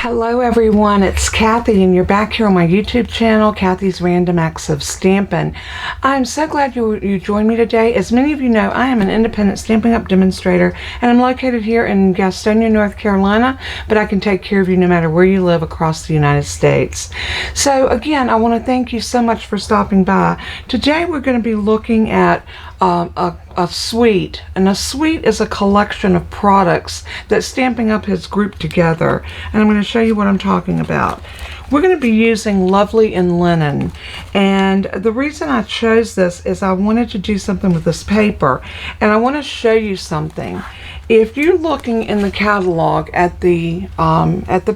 Hello everyone, it's Kathy and you're back here on my YouTube channel, Kathy's Random Acts of Stampin'. I'm so glad you joined me today. As many of you know, I am an independent Stampin' Up! Demonstrator and I'm located here in Gastonia, North Carolina, but I can take care of you no matter where you live across the United States. So again, I want to thank you so much for stopping by. Today we're going to be looking at a suite, and a suite is a collection of products that Stampin' Up! Has grouped together, and I'm going to show you what I'm talking about. We're going to be using Lovely in Linen, and the reason I chose this is I wanted to do something with this paper, and I want to show you something. If you're looking in the catalog at the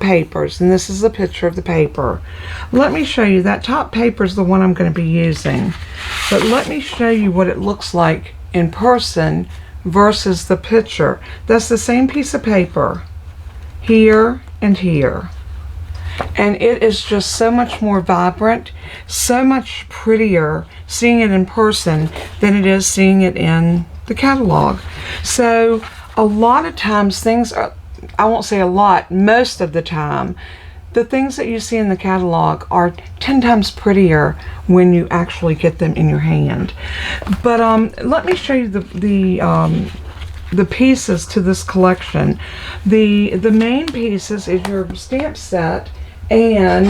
papers, and this is a picture of the paper, let me show you. That top paper is the one I'm going to be using, but let me show you what it looks like in person versus the picture. That's the same piece of paper here and here, and it is just so much more vibrant, so much prettier seeing it in person than it is seeing it in the catalog. So a lot of times things are, I won't say a lot, most of the time, the things that you see in the catalog are 10 times prettier when you actually get them in your hand. But let me show you the pieces to this collection. The main pieces is your stamp set and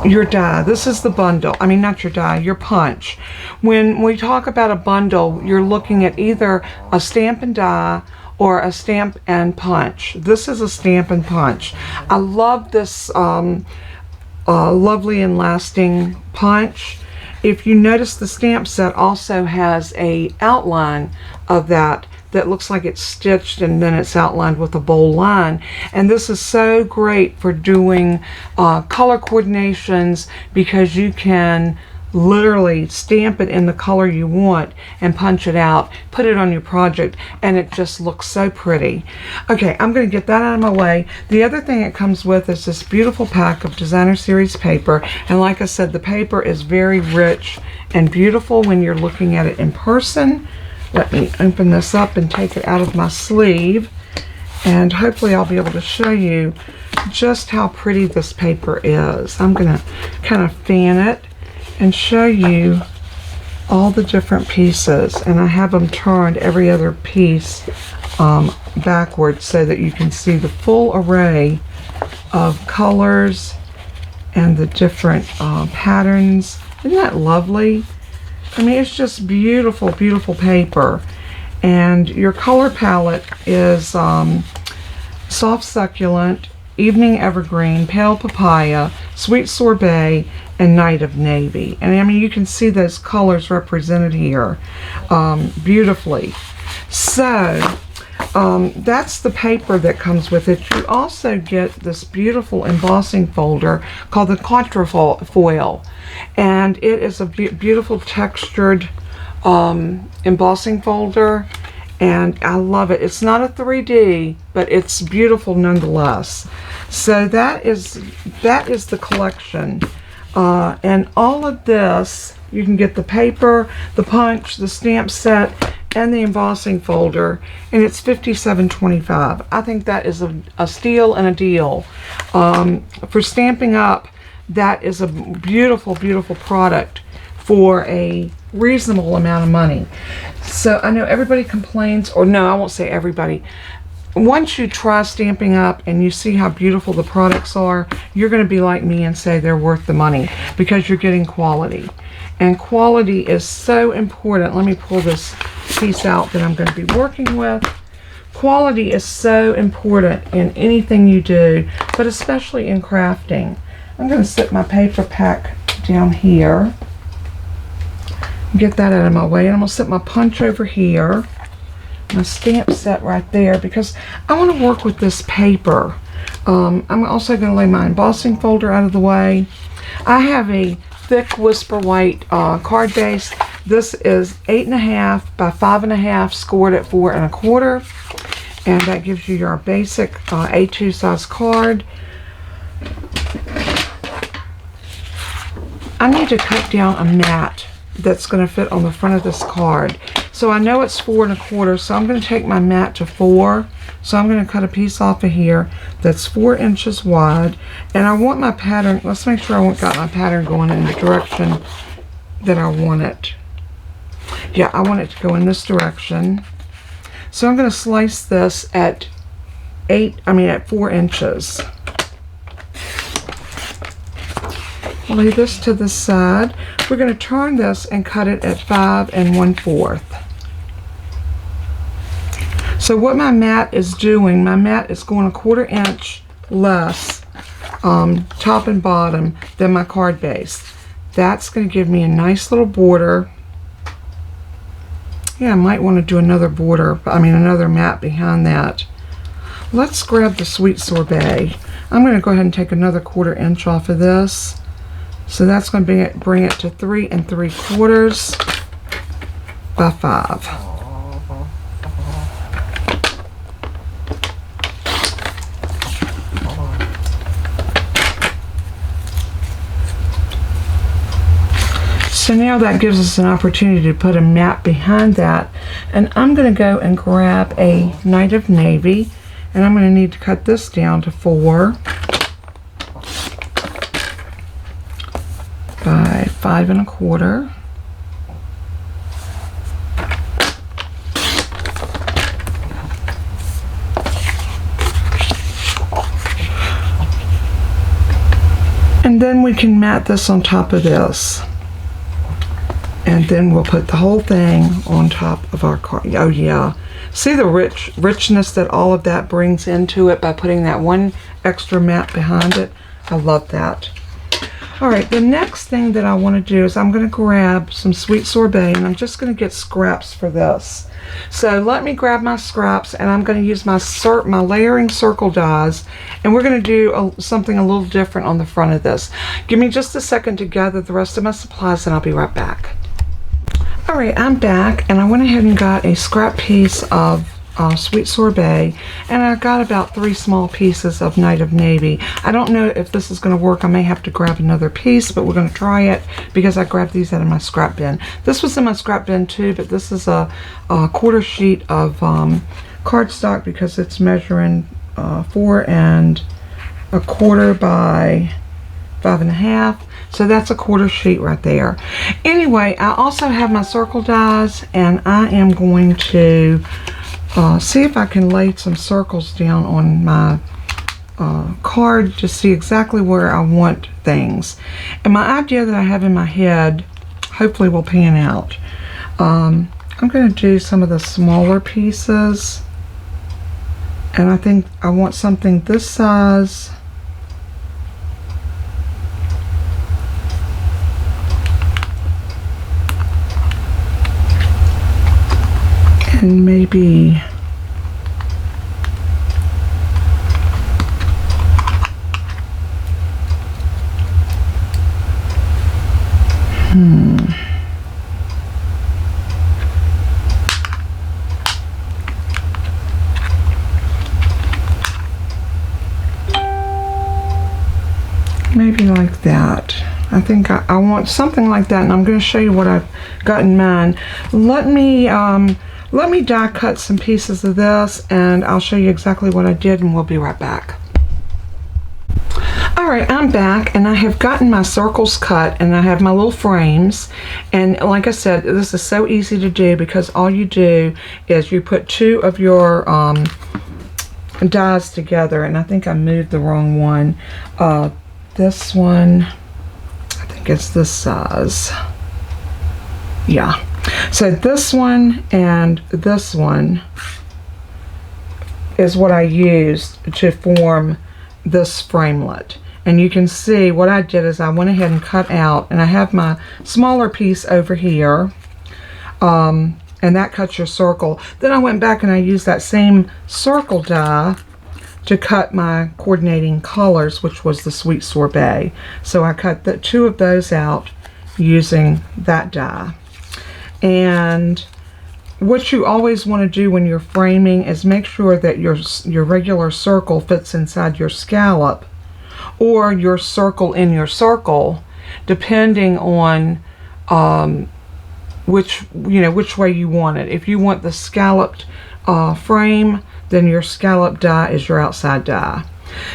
your die. This is the bundle. I mean, not your die, your punch. When we talk about a bundle, you're looking at either a stamp and die or a stamp and punch. This is a stamp and punch. I love this Lovely and Lasting punch. If you notice, the stamp set also has a outline of that looks like it's stitched and then it's outlined with a bold line. And this is so great for doing color coordinations, because you can literally stamp it in the color you want and punch it out, put it on your project, and it just looks so pretty. Okay, I'm going to get that out of my way. The other thing it comes with is this beautiful pack of Designer Series paper, and like I said, the paper is very rich and beautiful when you're looking at it in person. Let me open this up and take it out of my sleeve, and hopefully I'll be able to show you just how pretty this paper is. I'm going to kind of fan it and show you all the different pieces, and I have them turned every other piece backwards so that you can see the full array of colors and the different patterns. Isn't that lovely? I mean, it's just beautiful, beautiful paper. And your color palette is Soft Succulent, Evening Evergreen, Pale Papaya, Sweet Sorbet, and Night of Navy. And I mean, you can see those colors represented here beautifully. So that's the paper that comes with it. You also get this beautiful embossing folder called the Quatrefoil, and it is a beautiful textured embossing folder, and I love it. It's not a 3D, but it's beautiful nonetheless. So that is the collection, and all of this, you can get the paper, the punch, the stamp set, and the embossing folder, and it's $57.25. I think that is a steal and a deal. For Stampin' Up!, that is a beautiful, beautiful product for a reasonable amount of money. So I know everybody complains, or no, I won't say everybody. Once you try Stampin' Up! And you see how beautiful the products are, you're going to be like me and say they're worth the money, because you're getting quality. And quality is so important. Let me pull this piece out that I'm going to be working with. Quality is so important in anything you do, but especially in crafting. I'm going to set my paper pack down here, get that out of my way, and I'm going to set my punch over here, my stamp set right there, because I want to work with this paper. I'm also going to lay my embossing folder out of the way. I have a thick Whisper White card base. This is 8.5 by 5.5, scored at 4 1/4, and that gives you your basic A2 size card. I need to cut down a mat that's going to fit on the front of this card, So I know it's 4 1/4, so I'm going to take my mat to 4. So I'm going to cut a piece off of here that's 4 inches wide, and I want my pattern, let's make sure I got my pattern going in the direction that I want it. Yeah, I want it to go in this direction. So I'm going to slice this at 4 inches. Lay this to the side. We're going to turn this and cut it at 5 1/4. So what my mat is doing, my mat is going 1/4 inch less top and bottom than my card base. That's going to give me a nice little border. Yeah, I might want to do another border, another mat behind that. Let's grab the Sweet Sorbet. I'm going to go ahead and take another 1/4 inch off of this. So that's going to bring it to 3 3/4 by 5. So now that gives us an opportunity to put a mat behind that. And I'm going to go and grab a Night of Navy, and I'm going to need to cut this down to 4 by 5 1/4. And then we can mat this on top of this. And then we'll put the whole thing on top of our card. Oh yeah. See the richness that all of that brings into it by putting that one extra mat behind it? I love that. Alright, the next thing that I want to do is I'm going to grab some Sweet Sorbet, and I'm just going to get scraps for this. So let me grab my scraps, and I'm going to use my layering circle dies, and we're going to do something a little different on the front of this. Give me just a second to gather the rest of my supplies, and I'll be right back. Alright, I'm back, and I went ahead and got a scrap piece of Sweet Sorbet, and I got about 3 small pieces of Night of Navy. I don't know if this is going to work. I may have to grab another piece, but we're going to try it because I grabbed these out of my scrap bin. This was in my scrap bin too, but this is a 1/4 sheet of cardstock because it's measuring 4 1/4 by 5 1/2. So that's a 1/4 sheet right there. Anyway, I also have my circle dies, and I am going to see if I can lay some circles down on my card to see exactly where I want things. And my idea that I have in my head hopefully will pan out. I'm going to do some of the smaller pieces, and I think I want something this size. And maybe maybe like that. I think I want something like that, and I'm going to show you what I've got in mind. Let me die cut some pieces of this, and I'll show you exactly what I did, and we'll be right back. Alright, I'm back, and I have gotten my circles cut, and I have my little frames. And like I said, this is so easy to do because all you do is you put 2 of your dies together, and I think I moved the wrong one. This one, I think it's this size. Yeah. So this one and this one is what I used to form this framelit. And you can see what I did is I went ahead and cut out, and I have my smaller piece over here, and that cuts your circle. Then I went back and I used that same circle die to cut my coordinating colors, which was the Sweet Sorbet. So I cut the 2 of those out using that die. And what you always want to do when you're framing is make sure that your regular circle fits inside your scallop, or your circle in your circle, depending on which way you want it. If you want the scalloped frame, then your scallop die is your outside die.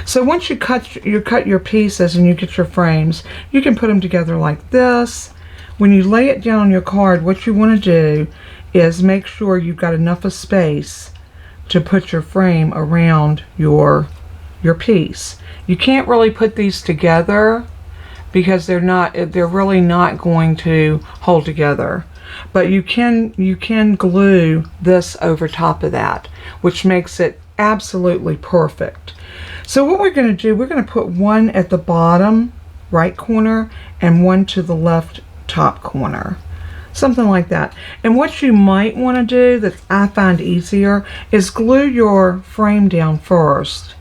So once you cut your pieces and you get your frames, you can put them together like this. When you lay it down on your card, what you want to do is make sure you've got enough of space to put your frame around your piece. You can't really put these together because they're really not going to hold together. But you can glue this over top of that, which makes it absolutely perfect. So what we're going to do, we're going to put one at the bottom right corner and one to the left top corner. Something like that. And what you might want to do that I find easier is glue your frame down first,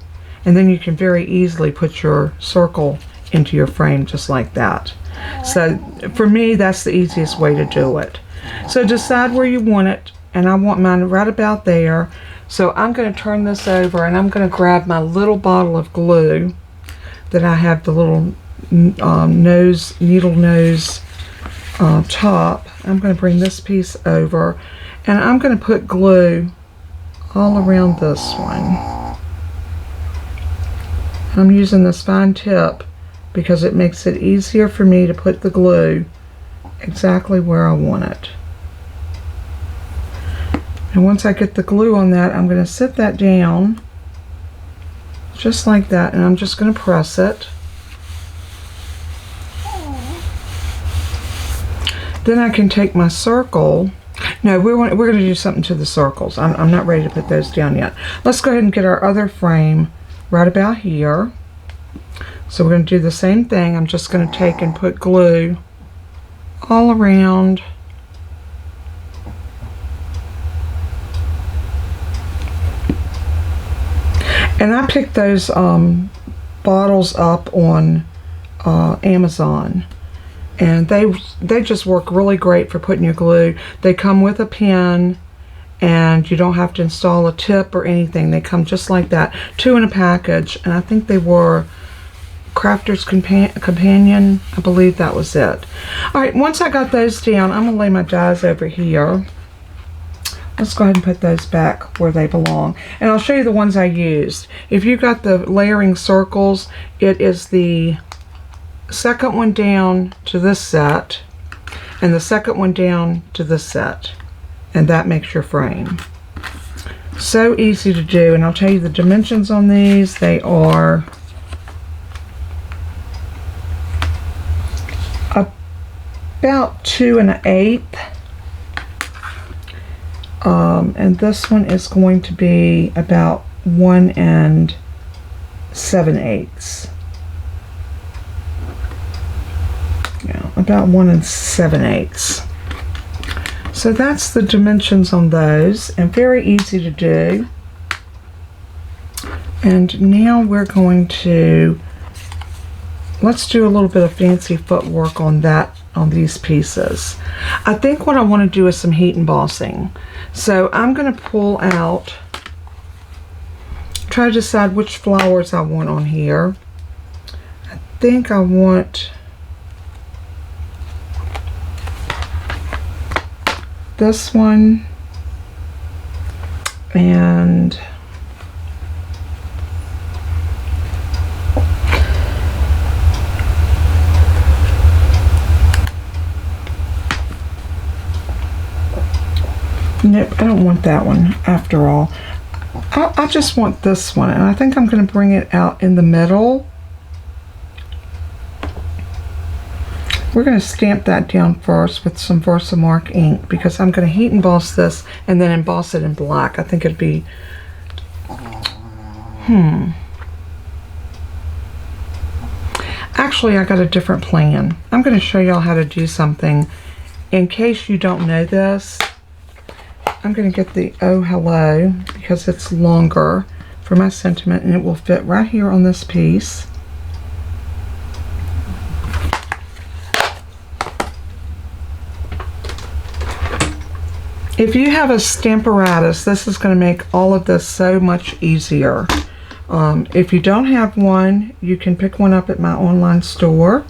and then you can very easily put your circle into your frame just like that. So for me, that's the easiest way to do it. So decide where you want it, and I want mine right about there. So I'm going to turn this over, and I'm going to grab my little bottle of glue that I have, the little needle nose top. I'm going to bring this piece over, and I'm going to put glue all around this one. I'm using this fine tip because it makes it easier for me to put the glue exactly where I want it. And once I get the glue on that, I'm going to sit that down just like that, and I'm just going to press it. Then I can take my circle. No, we're going to do something to the circles. I'm not ready to put those down yet. Let's go ahead and get our other frame right about here. So we're going to do the same thing. I'm just going to take and put glue all around. And I picked those bottles up on Amazon, and they just work really great for putting your glue. They come with a pin, and you don't have to install a tip or anything. They come just like that, 2 in a package, and I think they were Crafter's Companion. I believe that was it. Alright, once I got those down, I'm going to lay my dies over here. Let's go ahead and put those back where they belong. And I'll show you the ones I used. If you got the layering circles, it is the second one down to this set and the second one down to this set. And that makes your frame. So easy to do. And I'll tell you the dimensions on these. They are about 2 1/8. And this one is going to be about 1 7/8. Yeah, about 1 7/8. So that's the dimensions on those, and very easy to do. And now we're going to, let's do a little bit of fancy footwork on that, on these pieces. I think what I want to do is some heat embossing. So I'm going to pull out, try to decide which flowers I want on here. I think I want this one, and nope, I don't want that one after all. I just want this one, and I think I'm going to bring it out in the middle. We're going to stamp that down first with some Versamark ink because I'm going to heat emboss this and then emboss it in black. I think it'd be, Actually, I got a different plan. I'm going to show y'all how to do something. In case you don't know this, I'm going to get the Oh Hello because it's longer for my sentiment, and it will fit right here on this piece. If you have a Stamparatus, this is going to make all of this so much easier. If you don't have one, you can pick one up at my online store,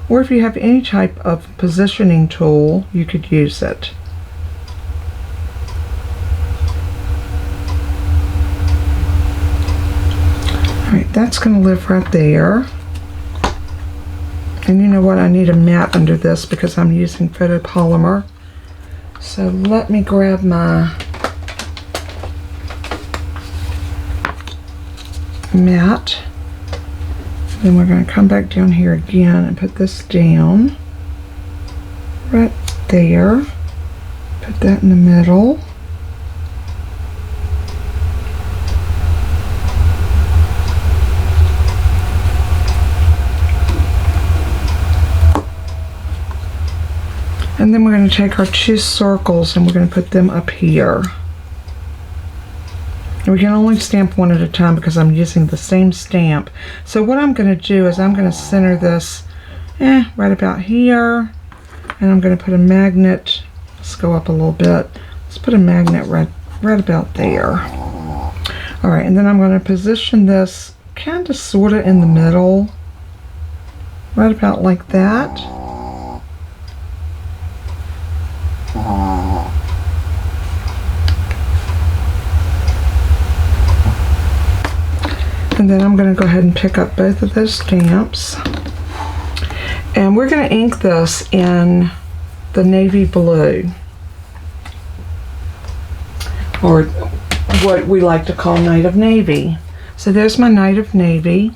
or if you have any type of positioning tool, you could use it. Alright, that's going to live right there. And you know what? I need a mat under this because I'm using photopolymer. So let me grab my mat. Then we're going to come back down here again and put this down right there. Put that in the middle. And then we're going to take our 2 circles and we're going to put them up here. And we can only stamp one at a time because I'm using the same stamp. So what I'm going to do is I'm going to center this right about here. And I'm going to put a magnet. Let's go up a little bit. Let's put a magnet right about there. Alright, and then I'm going to position this kind of sort of in the middle. Right about like that. And then I'm going to go ahead and pick up both of those stamps. And we're going to ink this in the navy blue, or what we like to call Night of Navy. So there's my Night of Navy.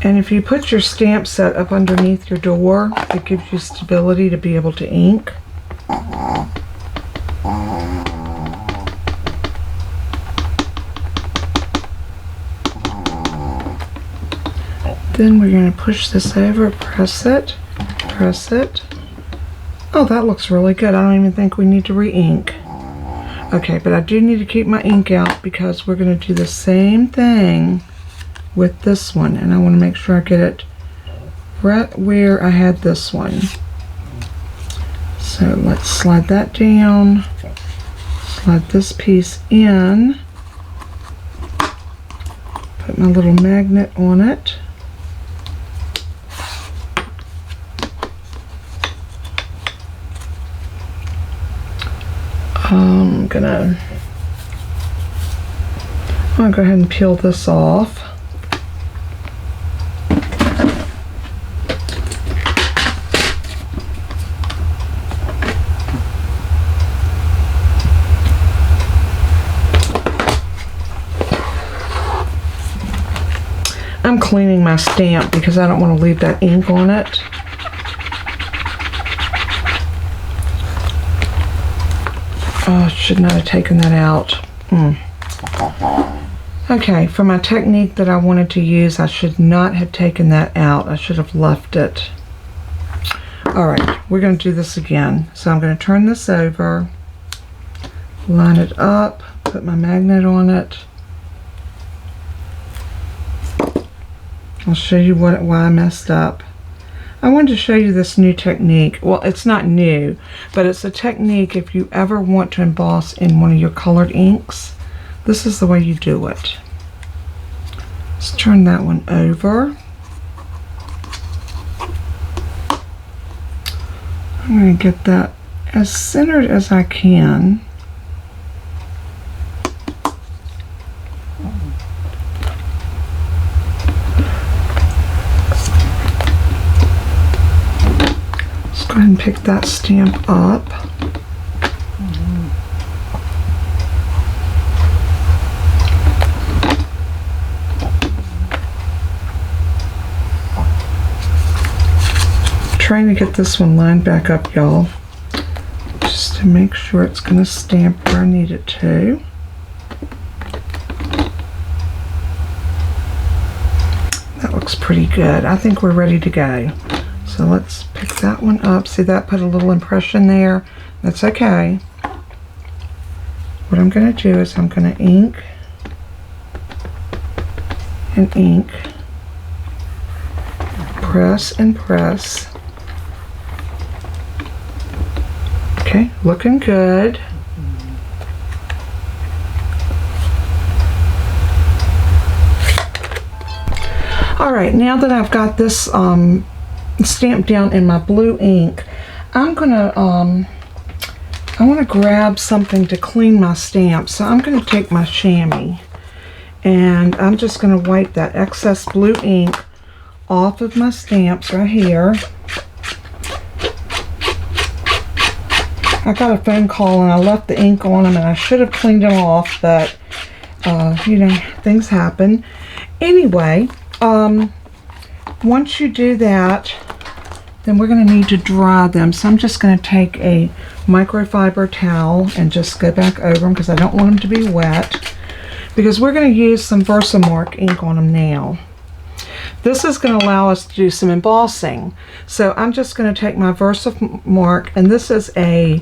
And if you put your stamp set up underneath your door, it gives you stability to be able to ink. Then we're going to push this over, press it, press it. Oh, that looks really good. I don't even think we need to re-ink. Okay, but I do need to keep my ink out because we're going to do the same thing with this one, and I want to make sure I get it right where I had this one. So let's slide that down, slide this piece in, put my little magnet on it. I'm gonna go ahead and peel this off. I'm cleaning my stamp because I don't want to leave that ink on it. Oh, I should not have taken that out. Okay, for my technique that I wanted to use, I should not have taken that out. I should have left it. Alright, we're going to do this again. So I'm going to turn this over, line it up, put my magnet on it. I'll show you why I messed up. I wanted to show you this new technique. Well, it's not new, but it's a technique if you ever want to emboss in one of your colored inks. This is the way you do it. Let's turn that one over. I'm going to get that as centered as I can. Go ahead and pick that stamp up. Trying to get this one lined back up, y'all, just to make sure it's going to stamp where I need it to. That looks pretty good. I think we're ready to go. So let's pick that one up. See, that put a little impression there. That's okay. What I'm going to do is I'm going to ink and ink, press and press. Okay, looking good. All right, now that I've got this stamped down in my blue ink, I'm gonna I want to grab something to clean my stamp. So I'm going to take my chamois and I'm just going to wipe that excess blue ink off of my stamps right here. I got a phone call and I left the ink on them and I should have cleaned them off, but you know, things happen. Anyway, once you do that, then we're going to need to dry them. So I'm just going to take a microfiber towel and just go back over them because I don't want them to be wet, because we're going to use some Versamark ink on them now. This is going to allow us to do some embossing. So I'm just going to take my Versamark, and this is a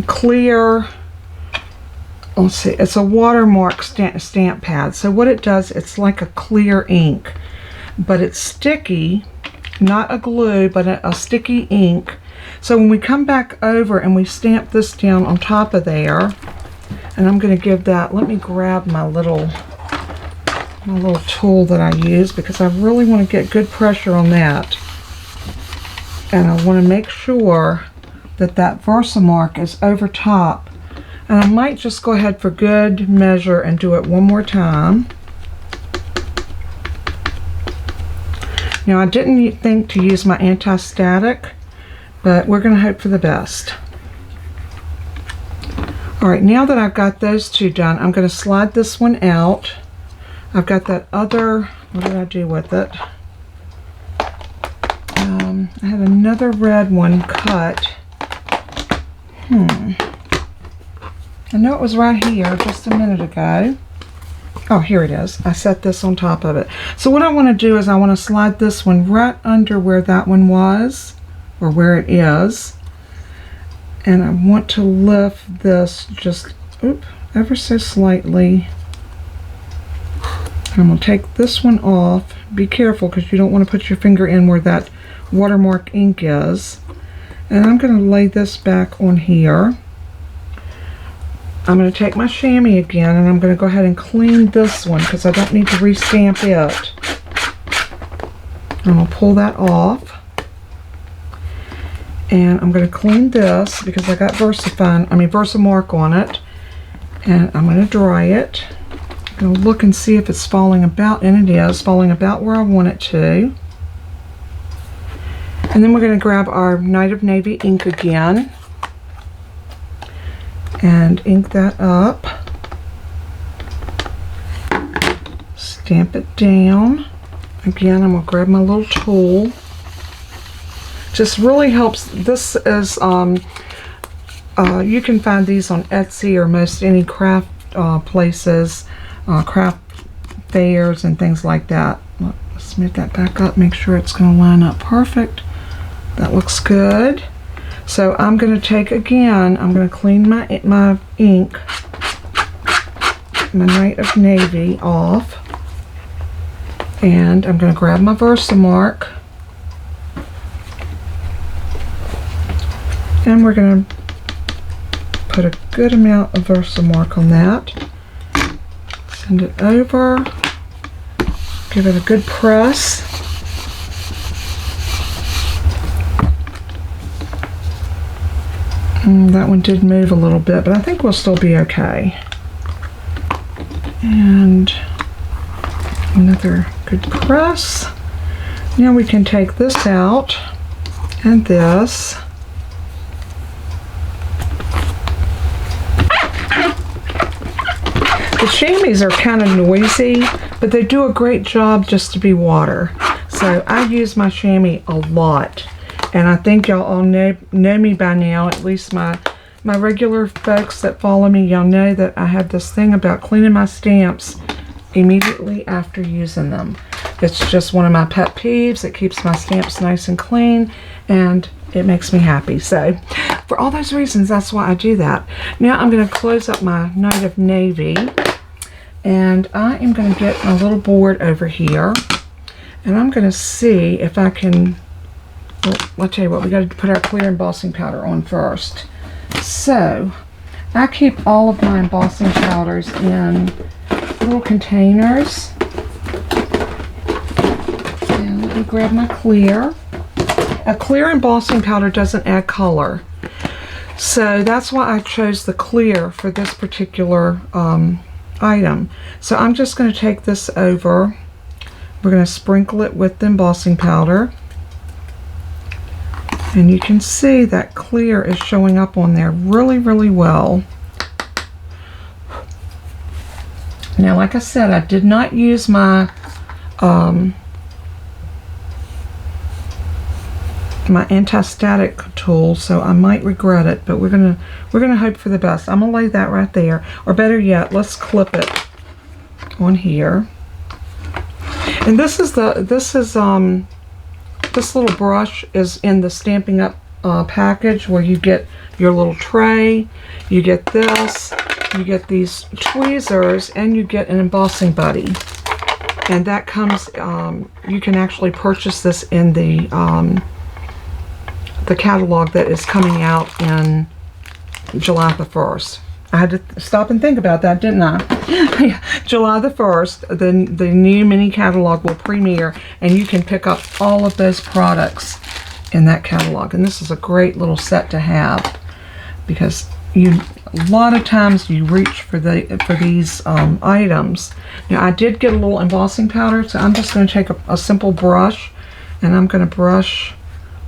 clear, let's see, it's a watermark stamp pad. So what it does, it's like a clear ink, but it's sticky, not a glue, but a sticky ink. So when we come back over and we stamp this down on top of there, and I'm going to give that, let me grab my little tool that I use, because I really want to get good pressure on that. And I want to make sure that that Versamark is over top. And I might just go ahead for good measure and do it one more time. Now, I didn't think to use my anti-static, but we're going to hope for the best. All right, now that I've got those two done, I'm going to slide this one out. I've got that other, what did I do with it? I had another red one cut. I know it was right here just a minute ago. Oh, here it is. I set this on top of it. So what I want to do is I want to slide this one right under where that one was, or where it is. And I want to lift this just ever so slightly. And I'm going to take this one off. Be careful, because you don't want to put your finger in where that watermark ink is. And I'm going to lay this back on here. I'm going to take my chamois again, and I'm going to go ahead and clean this one because I don't need to restamp it. I'm going to pull that off. And I'm going to clean this because I got Versamark on it. And I'm going to dry it. I'm going to look and see if it's falling about, and it is falling about where I want it to. And then we're going to grab our Night of Navy ink again and ink that up. Stamp it down. Again, I'm going to grab my little tool. Just really helps. This is, you can find these on Etsy or most any craft places, craft fairs and things like that. Let's move that back up, make sure it's going to line up perfect. That looks good. So I'm going to take again, I'm going to clean my ink, my Night of Navy off, and I'm going to grab my Versamark, and we're going to put a good amount of Versamark on that, send it over, give it a good press. That one did move a little bit, but I think we'll still be okay. And another good press. Now we can take this out and this. The chamois are kind of noisy, but they do a great job just to be water. So I use my chamois a lot. And I think y'all all know me by now, at least my regular folks that follow me, y'all know that I have this thing about cleaning my stamps immediately after using them. It's just one of my pet peeves. It keeps my stamps nice and clean, and it makes me happy. So for all those reasons, that's why I do that. Now I'm going to close up my Night of Navy, and I am going to get my little board over here, and I'm going to see if I can... Well, I'll tell you what, we got to put our clear embossing powder on first. So, I keep all of my embossing powders in little containers. Let me grab my clear. A clear embossing powder doesn't add color. So that's why I chose the clear for this particular item. So I'm just going to take this over. We're going to sprinkle it with the embossing powder. And you can see that clear is showing up on there really, really well. Now, like I said, I did not use my my anti-static tool, so I might regret it, but we're gonna hope for the best. I'm gonna lay that right there, or better yet, let's clip it on here. And this little brush is in the Stampin' Up package, where you get your little tray, you get this, you get these tweezers, and you get an embossing buddy. And that comes, you can actually purchase this in the catalog that is coming out in July the 1st. I had to stop and think about that, didn't I? July the 1st, the new mini catalog will premiere, and you can pick up all of those products in that catalog. And this is a great little set to have, because a lot of times you reach for these items. Now, I did get a little embossing powder, so I'm just going to take a simple brush, and I'm going to brush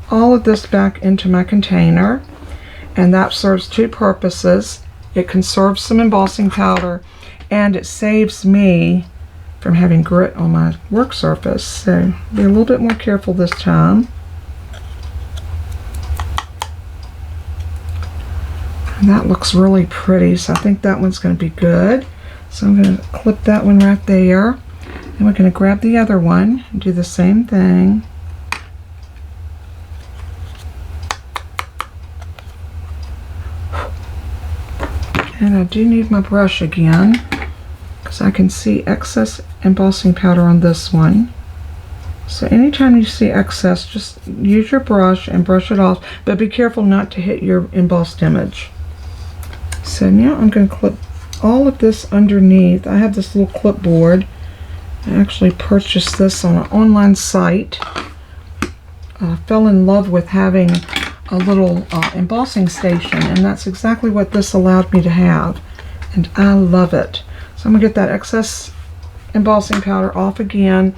all of this back into my container. And that serves two purposes. It conserves some embossing powder, and it saves me from having grit on my work surface. So be a little bit more careful this time. And that looks really pretty, so I think that one's going to be good. So I'm going to clip that one right there. And we're going to grab the other one and do the same thing. And I do need my brush again, because I can see excess embossing powder on this one. So anytime you see excess, just use your brush and brush it off, but be careful not to hit your embossed image. So now I'm going to clip all of this underneath. I have this little clipboard. I actually purchased this on an online site. I fell in love with having a little embossing station, and that's exactly what this allowed me to have, and I love it. So I'm gonna get that excess embossing powder off again.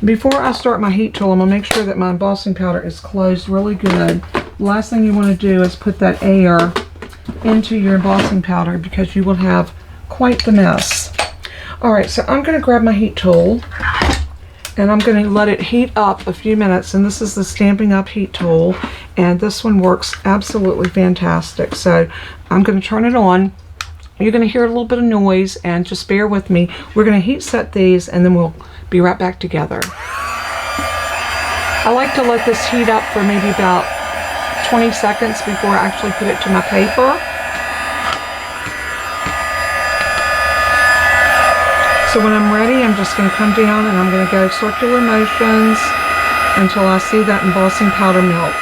Before I start my heat tool, I'm gonna make sure that my embossing powder is closed really good. The last thing you want to do is put that air into your embossing powder, because you will have quite the mess. Alright, so I'm gonna grab my heat tool, and I'm going to let it heat up a few minutes. And this is the Stampin' Up heat tool, and this one works absolutely fantastic. So I'm going to turn it on. You're going to hear a little bit of noise, and just bear with me. We're going to heat set these, and then we'll be right back together. I like to let this heat up for maybe about 20 seconds before I actually put it to my paper. So when I'm ready, I'm just going to come down and I'm going to go circular motions until I see that embossing powder melt.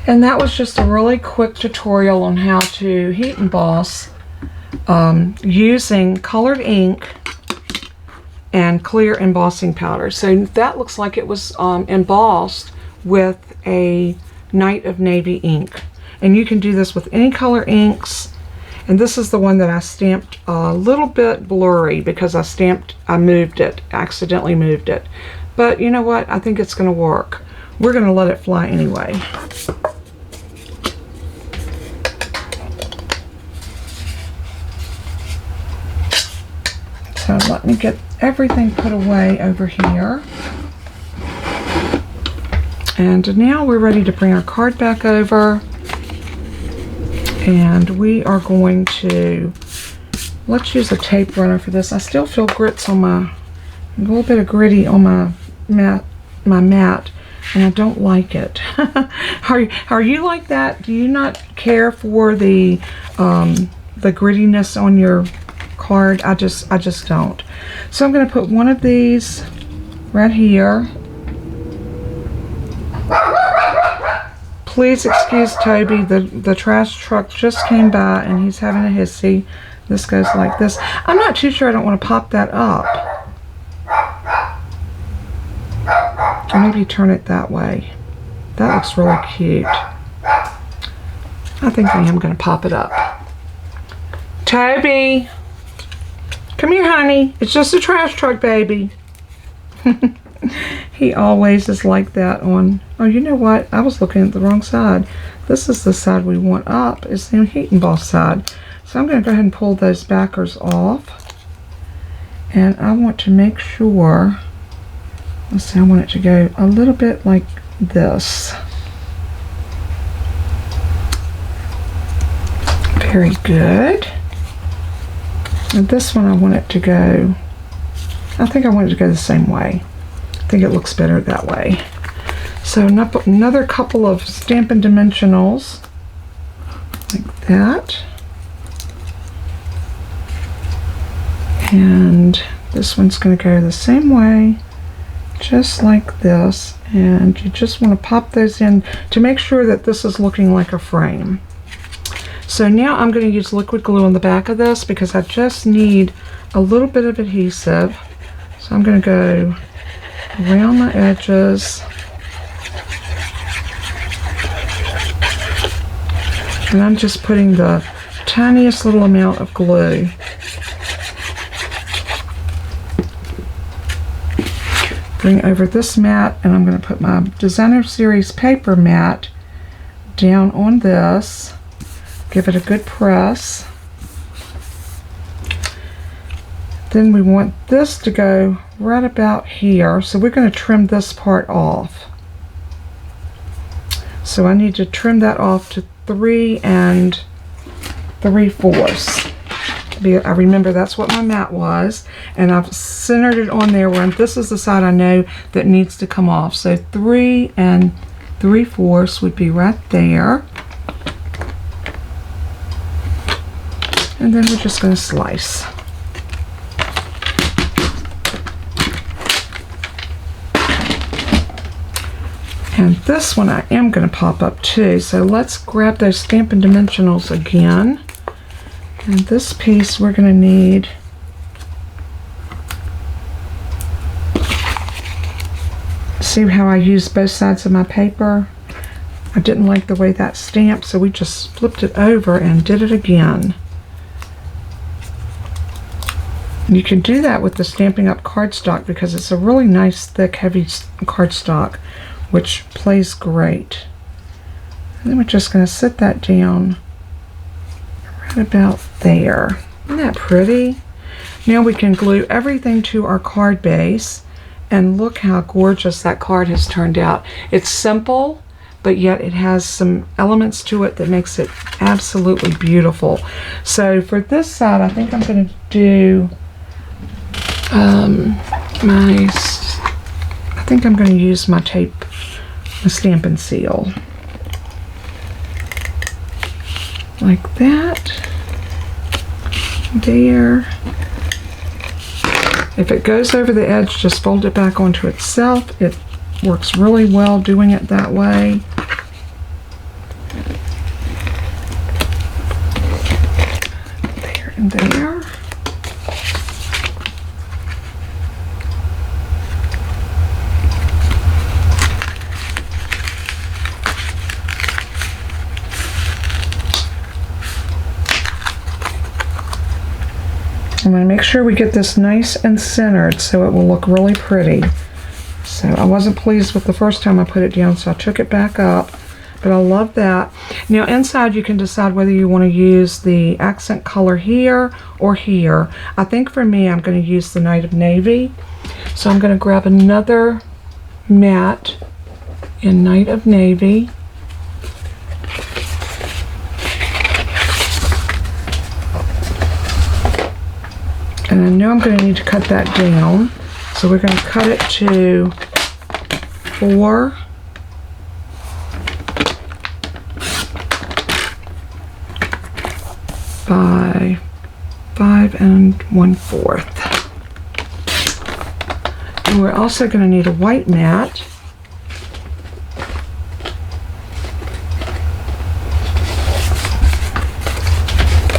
And that was just a really quick tutorial on how to heat emboss using colored ink and clear embossing powder. So that looks like it was embossed with a Night of Navy ink. And you can do this with any color inks. And this is the one that I stamped a little bit blurry because I accidentally moved it. But you know what? I think it's going to work. We're going to let it fly anyway. So let me get everything put away over here. And now we're ready to bring our card back over. And we are going to, let's use a tape runner for this. I still feel grits on a little bit of gritty on my mat, and I don't like it. Are you like that? Do you not care for the grittiness on your card. I just don't. So I'm going to put one of these right here. Please excuse Toby. The trash truck just came by and he's having a hissy. This goes like this. I'm not too sure. I don't want to pop that up. Or maybe turn it that way. That looks really cute. I think I am going to pop it up. Toby! Come here, honey. It's just a trash truck, baby. He always is like that on... Oh, you know what? I was looking at the wrong side. This is the side we want up. It's the heat emboss side. So I'm going to go ahead and pull those backers off. And I want to make sure... Let's see, I want it to go a little bit like this. Very good. And this one I want it to go... I think I want it to go the same way. I think it looks better that way. So another couple of Stampin' Dimensionals like that. And this one's going to go the same way, just like this. And you just want to pop those in to make sure that this is looking like a frame. So now I'm going to use liquid glue on the back of this because I just need a little bit of adhesive. So I'm going to go around the edges. And I'm just putting the tiniest little amount of glue. Bring over this mat, and I'm going to put my Designer Series paper mat down on this. Give it a good press. Then we want this to go right about here, so we're going to trim this part off. So I need to trim that off to 3 3/4. I remember that's what my mat was, and I've centered it on there where this is the side I know that needs to come off. So 3 3/4 would be right there. And then we're just going to slice. And this one I am going to pop up too. So let's grab those Stampin' Dimensionals again. And this piece we're going to need see how I used both sides of my paper. I didn't like the way that stamped, so we just flipped it over and did it again. You can do that with the Stampin' Up! Cardstock because it's a really nice, thick, heavy cardstock, which plays great. And then we're just going to sit that down right about there. Isn't that pretty? Now we can glue everything to our card base, and look how gorgeous that card has turned out. It's simple, but yet it has some elements to it that makes it absolutely beautiful. So for this side, I think I'm going to do I think I'm going to use my tape, the Stampin' Seal. Like that. There. If it goes over the edge, just fold it back onto itself. It works really well doing it that way. There and there. I'm going to make sure we get this nice and centered so it will look really pretty. So I wasn't pleased with the first time I put it down, so I took it back up. But I love that. Now inside you can decide whether you want to use the accent color here or here. I think for me I'm going to use the Night of Navy. So I'm going to grab another mat in Night of Navy. And I know I'm going to need to cut that down. So we're going to cut it to 4 by 5 1/4. And we're also going to need a white mat.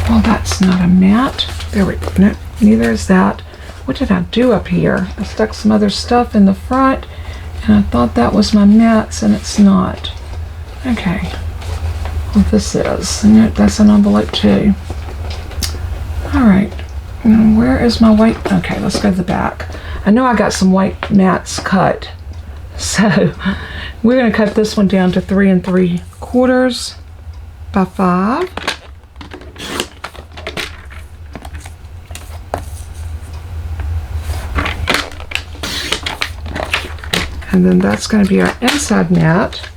Well, that's not a mat. There we go. No, neither is that. What did I do up here? I stuck some other stuff in the front, and I thought that was my mats, and it's not. Okay. Well, this is. No, that's an envelope too. All right. Where is my white? Okay, let's go to the back. I know I got some white mats cut. So we're going to cut this one down to 3 3/4 by 5. And then that's going to be our inside mat.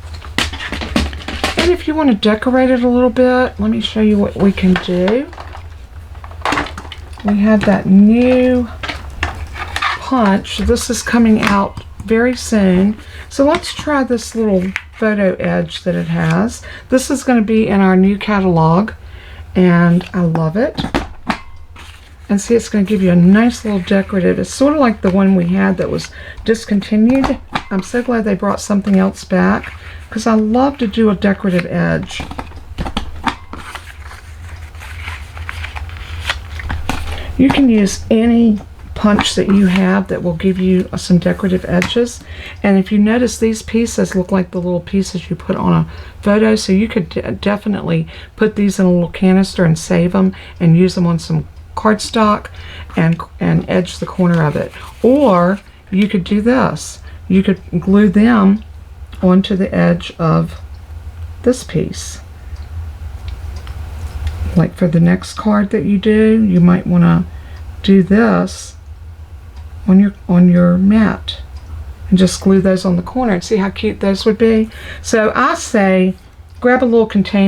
And if you want to decorate it a little bit, let me show you what we can do. We have that new punch. This is coming out very soon. So let's try this little photo edge that it has. This is going to be in our new catalog, and I love it. And see, it's going to give you a nice little decorative. It's sort of like the one we had that was discontinued. I'm so glad they brought something else back, because I love to do a decorative edge. You can use any punch that you have that will give you some decorative edges. And if you notice, these pieces look like the little pieces you put on a photo, so you could definitely put these in a little canister and save them and use them on some cardstock and edge the corner of it. Or you could do this. You could glue them onto the edge of this piece. Like for the next card that you do, you might want to do this on your mat and just glue those on the corner and see how cute those would be. So I say grab a little container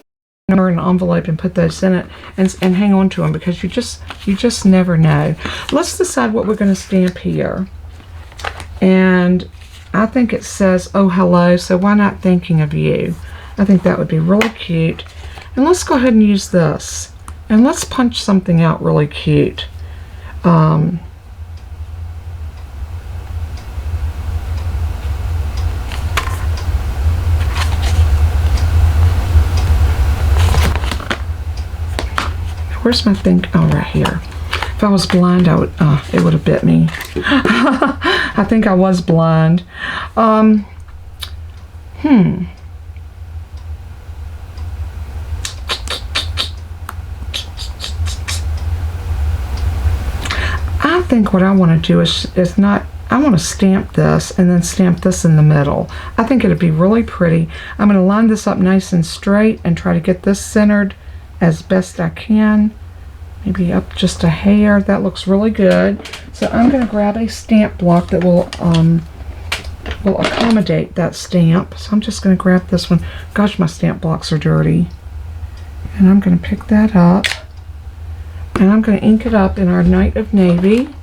or an envelope and put those in it and hang on to them, because you just never know. Let's decide what we're going to stamp here. And I think it says "Oh hello," so why not "Thinking of You"? I think that would be really cute. And let's go ahead and use this, and let's punch something out really cute. Where's my thing? Oh, right here. If I was blind, I would. It would have bit me. I think I was blind. I think what I want to do is not. I want to stamp this and then stamp this in the middle. I think it'd be really pretty. I'm going to line this up nice and straight and try to get this centered as best I can. Maybe up just a hair. That looks really good. So I'm going to grab a stamp block that will accommodate that stamp. So I'm just going to grab this one. Gosh, my stamp blocks are dirty. And I'm going to pick that up. And I'm going to ink it up in our Night of Navy.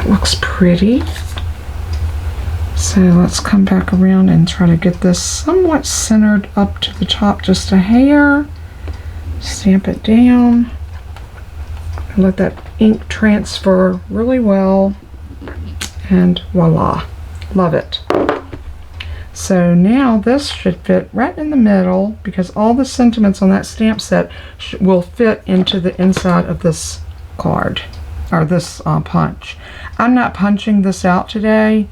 Looks pretty. So let's come back around and try to get this somewhat centered up to the top, just a hair. Stamp it down. Let that ink transfer really well, and voila, love it. So now this should fit right in the middle, because all the sentiments on that stamp set will fit into the inside of this card, or this punch. I'm not punching this out today.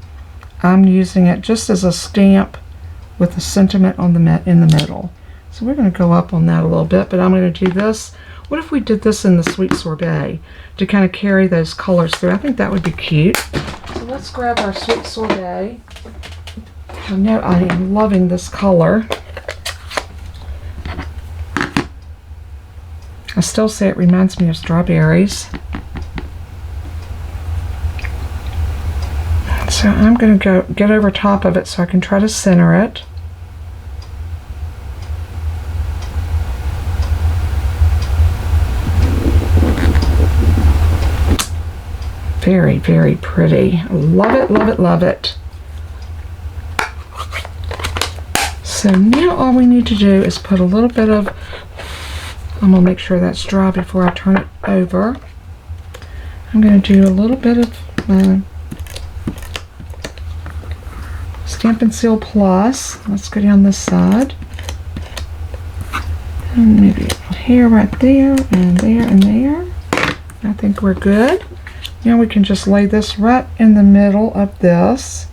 I'm using it just as a stamp with a sentiment on in the middle. So we're going to go up on that a little bit, but I'm going to do this. What if we did this in the Sweet Sorbet to kind of carry those colors through? I think that would be cute. So let's grab our Sweet Sorbet. I know I am loving this color. I still say it reminds me of strawberries. So I'm going to get over top of it so I can try to center it. very, very pretty. Love it, love it, love it. So now all we need to do is put a little bit of, I'm going to make sure that's dry before I turn it over. I'm going to do a little bit of Stamp & Seal Plus. Let's go down this side. And maybe here, right there, and there, and there. I think we're good. Now we can just lay this right in the middle of this.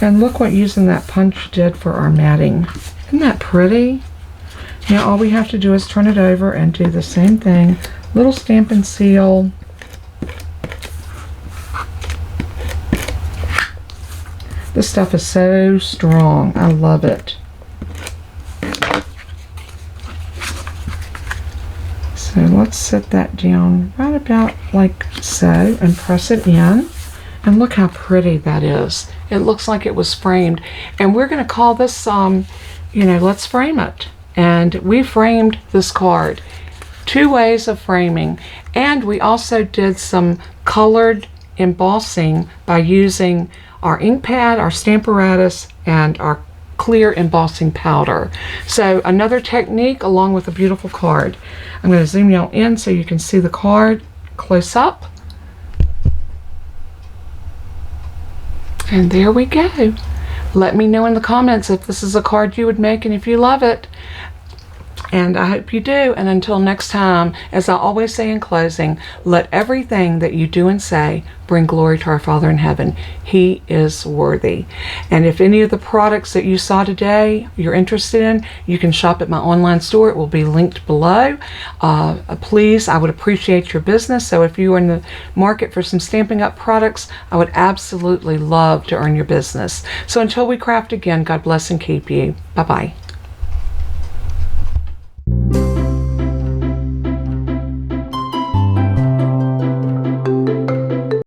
And look what using that punch did for our matting. Isn't that pretty? Now all we have to do is turn it over and do the same thing. Little Stamp & Seal. This stuff is so strong. I love it. So let's set that down right about like so and press it in. And look how pretty that is. It looks like it was framed. And we're going to call this, you know, let's frame it. And we framed this card. 2 ways of framing. And we also did some colored embossing by using our ink pad, our Stamparatus, and our clear embossing powder. So another technique along with a beautiful card. I'm going to zoom y'all in so you can see the card close up. And there we go. Let me know in the comments if this is a card you would make and if you love it. And I hope you do. And until next time, as I always say in closing, let everything that you do and say bring glory to our Father in heaven. He is worthy. And if any of the products that you saw today you're interested in, you can shop at my online store. It will be linked below. Please, I would appreciate your business. So if you are in the market for some Stampin' Up! Products, I would absolutely love to earn your business. So until we craft again, God bless and keep you. Bye-bye.